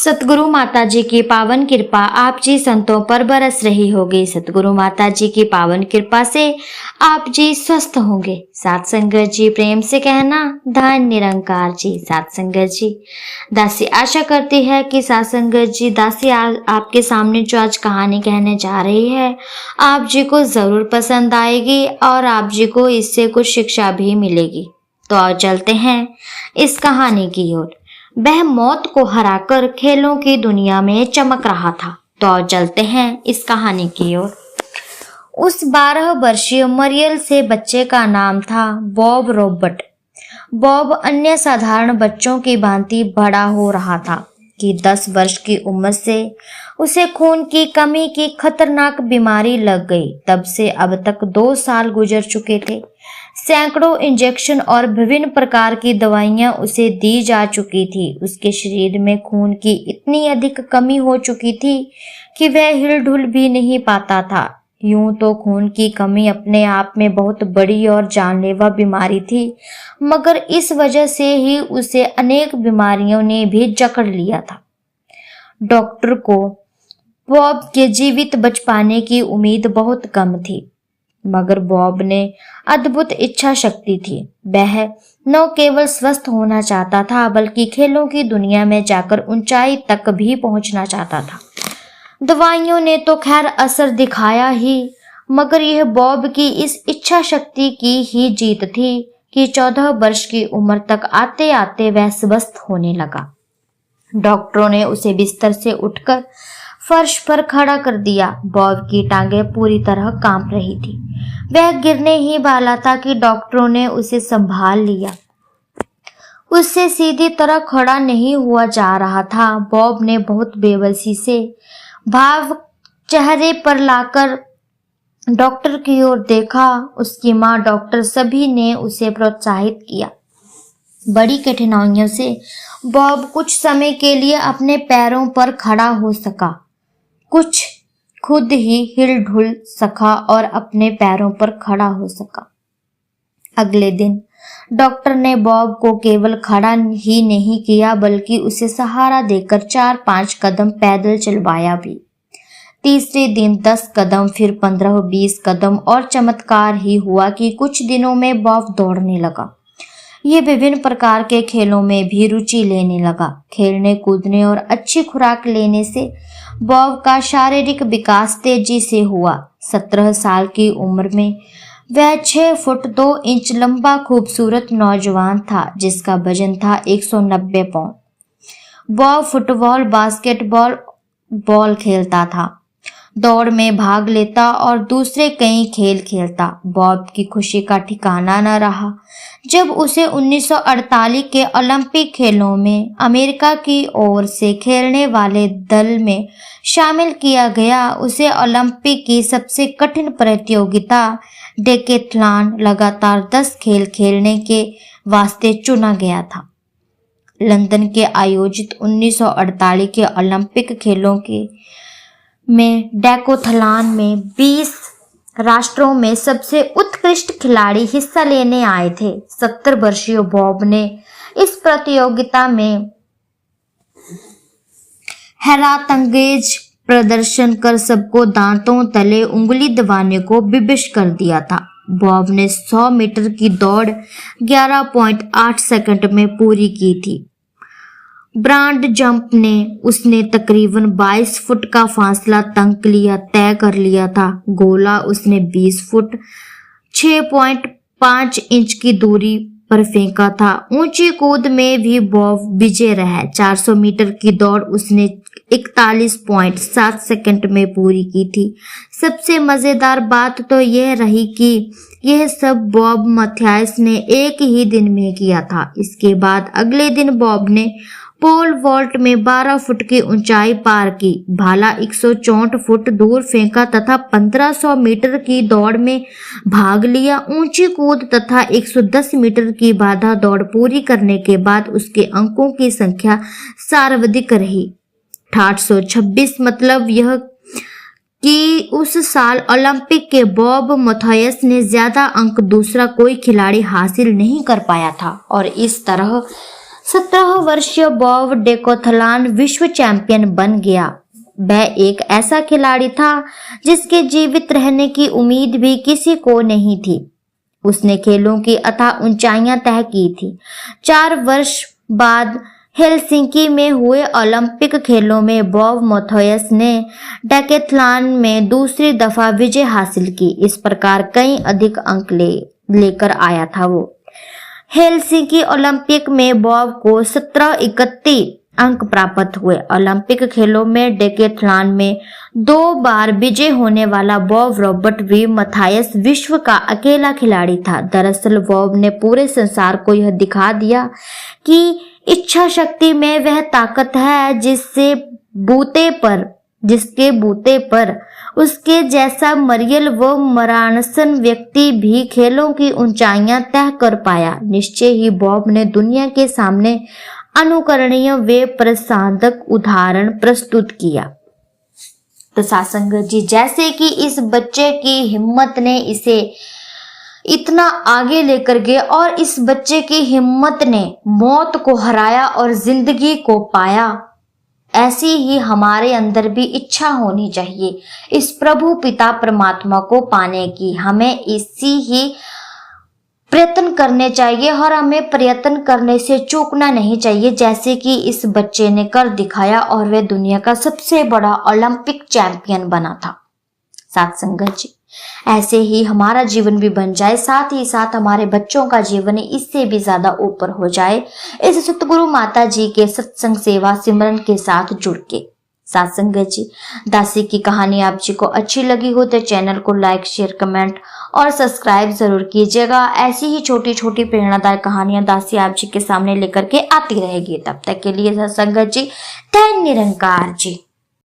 सतगुरु माता जी की पावन कृपा आप जी संतों पर बरस रही होगी। सतगुरु माता जी की पावन कृपा से आप जी स्वस्थ होंगे। सात संगत जी प्रेम से कहना धन निरंकार जी। सात संगत जी दासी आशा करती है कि सात संगत जी दासी आपके सामने जो आज कहानी कहने जा रही है आप जी को जरूर पसंद आएगी और आप जी को इससे कुछ शिक्षा भी मिलेगी। तो आओ चलते हैं इस कहानी की ओर। वह मौत को हराकर खेलों की दुनिया में चमक रहा था। तो आओ चलते हैं इस कहानी की ओर। उस 12 वर्षीय मरियल से बच्चे का नाम था बॉब रॉबर्ट। बॉब अन्य साधारण बच्चों की भांति बड़ा हो रहा था कि 10 वर्ष की उम्र से उसे खून की कमी की खतरनाक बीमारी लग गई। तब से अब तक 2 साल गुजर चुके थे। सैकड़ों इंजेक्शन और विभिन्न प्रकार की दवाइयां उसे दी जा चुकी थी। उसके शरीर में खून की इतनी अधिक कमी हो चुकी थी कि वह हिलडुल भी नहीं पाता था। यूं तो खून की कमी अपने आप में बहुत बड़ी और जानलेवा बीमारी थी, मगर इस वजह से ही उसे अनेक बीमारियों ने भी जकड़ लिया था। डॉक्टर को बॉब के जीवित बच पाने की उम्मीद बहुत कम थी, मगर बॉब ने अद्भुत इच्छा शक्ति थी। वह न केवल स्वस्थ होना चाहता था बल्कि खेलों की दुनिया में जाकर ऊंचाई तक भी पहुंचना चाहता था। दवाइयों ने तो खैर असर दिखाया ही, मगर यह बॉब की इस इच्छा शक्ति की ही जीत थी कि 14 वर्ष की उम्र तक आते आते वह स्वस्थ होने लगा। डॉक्टरों ने उसे बिस्तर से उठकर फर्श पर खड़ा कर दिया। बॉब की टांगें पूरी तरह कांप रही थी। वह गिरने ही वाला था कि डॉक्टरों ने उसे संभाल लिया। उससे सीधी तरह खड़ा नहीं हुआ जा रहा था। बॉब ने बहुत बेबसी से भाव चेहरे पर लाकर डॉक्टर की ओर देखा। उसकी माँ, डॉक्टर सभी ने उसे प्रोत्साहित किया। बड़ी कठिनाइयों से बॉब कुछ समय के लिए अपने पैरों पर खड़ा हो सका, कुछ खुद ही हिल-डुल सका और अपने पैरों पर खड़ा हो सका। अगले दिन डॉक्टर ने बॉब को केवल खड़ा ही नहीं किया बल्कि उसे सहारा देकर 4-5 कदम पैदल चलवाया भी। तीसरे दिन 10 कदम, फिर 15-20 कदम और चमत्कार ही हुआ कि कुछ दिनों में बॉब दौड़ने लगा। ये विभिन्न प्रकार के खेलों में भी रुचि लेने लगा। खेलने कूदने और अच्छी खुराक लेने से बॉब का शारीरिक विकास तेजी से हुआ। 17 साल की उम्र में वह 6 फुट 2 इंच लंबा खूबसूरत नौजवान था जिसका वजन था 190 pound. Bob football, basketball, ball खेलता था, दौड़ में भाग लेता और दूसरे कई खेल खेलता। बॉब की खुशी का ठिकाना न रहा जब उसे 1948 के ओलंपिक खेलों में अमेरिका की ओर से खेलने वाले दल में शामिल किया गया। उसे ओलंपिक की सबसे कठिन प्रतियोगिता डेकेथलॉन लगातार 10 खेल खेलने के वास्ते चुना गया था। लंदन के आयोजित 1948 के ओलंपिक खेलों में डेकेथलॉन में 20 राष्ट्रों में सबसे उत्कृष्ट खिलाड़ी हिस्सा लेने आए थे। 70 वर्षीय बॉब ने इस प्रतियोगिता में हैरतअंगेज प्रदर्शन कर सबको दांतों तले उंगली दबाने को विवश कर दिया था। बॉब ने 100 मीटर की दौड़ 11.8 सेकंड में पूरी की थी। ब्रॉड जंप ने उसने तकरीबन 22 फुट का फासला तय कर लिया था। गोला उसने 20 फुट 6.5 इंच की दूरी पर फेंका था। ऊंची कूद में भी बॉब विजय रहा। 400 मीटर की दौड़ उसने 41.7 सेकंड में पूरी की थी। सबसे मजेदार बात तो यह रही कि यह सब बॉब मैथ्यूस ने एक ही दिन में किया था। इसके बाद अगले दिन बॉब ने पोल वॉल्ट में 12 फुट की ऊंचाई पार की, भाला 164 फुट दूर फेंका तथा 1500 मीटर की दौड़ में भाग लिया। ऊंची कूद तथा 110 मीटर की बाधा दौड़ पूरी करने के बाद उसके अंकों की संख्या सर्वाधिक रही, 826। मतलब यह कि उस साल ओलंपिक के बॉब मैथ्यूस ने ज्यादा अंक दूसरा कोई खिलाड़ी हासिल नहीं कर पाया था और इस तरह 17 वर्षीय बॉब डेकोथलॉन विश्व चैंपियन बन गया। वह एक ऐसा खिलाड़ी था जिसके जीवित रहने की उम्मीद भी किसी को नहीं थी। उसने खेलों की अथाह ऊंचाइयां तय की थी। 4 वर्ष बाद हेलसिंकी में हुए ओलंपिक खेलों में बॉब मैथ्यूस ने डेकेथलॉन में दूसरी दफा विजय हासिल की। इस प्रकार कई अधिक अंक लेकर आया था वो। हेलसिंकी ओलंपिक में बॉब को 1731 अंक प्राप्त हुए। ओलंपिक खेलों में डेकेथलॉन में 2 बार विजय होने वाला बॉब रॉबर्ट वी मैथ्यूस विश्व का अकेला खिलाड़ी था। दरअसल बॉब ने पूरे संसार को यह दिखा दिया कि इच्छा शक्ति में वह ताकत है जिसके बूते पर उसके जैसा मरियल व मरानसन व्यक्ति भी खेलों की ऊंचाइयां तय कर पाया। निश्चय ही बॉब ने दुनिया के सामने अनुकरणीय व प्रसादक उदाहरण प्रस्तुत किया। तो सासंगत जी, जैसे कि इस बच्चे की हिम्मत ने इसे इतना आगे लेकर गए और इस बच्चे की हिम्मत ने मौत को हराया और जिंदगी को पाया, ऐसी ही हमारे अंदर भी इच्छा होनी चाहिए इस प्रभु पिता परमात्मा को पाने की। हमें इसी ही प्रयत्न करने चाहिए और हमें प्रयत्न करने से चूकना नहीं चाहिए, जैसे कि इस बच्चे ने कर दिखाया और वह दुनिया का सबसे बड़ा ओलंपिक चैंपियन बना था। साथ संगत जी, ऐसे ही हमारा जीवन भी बन जाए, साथ ही साथ हमारे बच्चों का जीवन इससे भी ज्यादा ऊपर हो जाए इस सतगुरु माता जी के सत्संग सेवा सिमरन के साथ जुड़ के। साथ संगत जी, दासी की कहानी आप जी को अच्छी लगी हो तो चैनल को लाइक, शेयर, कमेंट और सब्सक्राइब जरूर कीजिएगा। ऐसी ही छोटी छोटी प्रेरणादायक कहानियां दासी आप जी के सामने लेकर के आती रहेगी। तब तक के लिए संगत जी, धन्य निरंकार जी।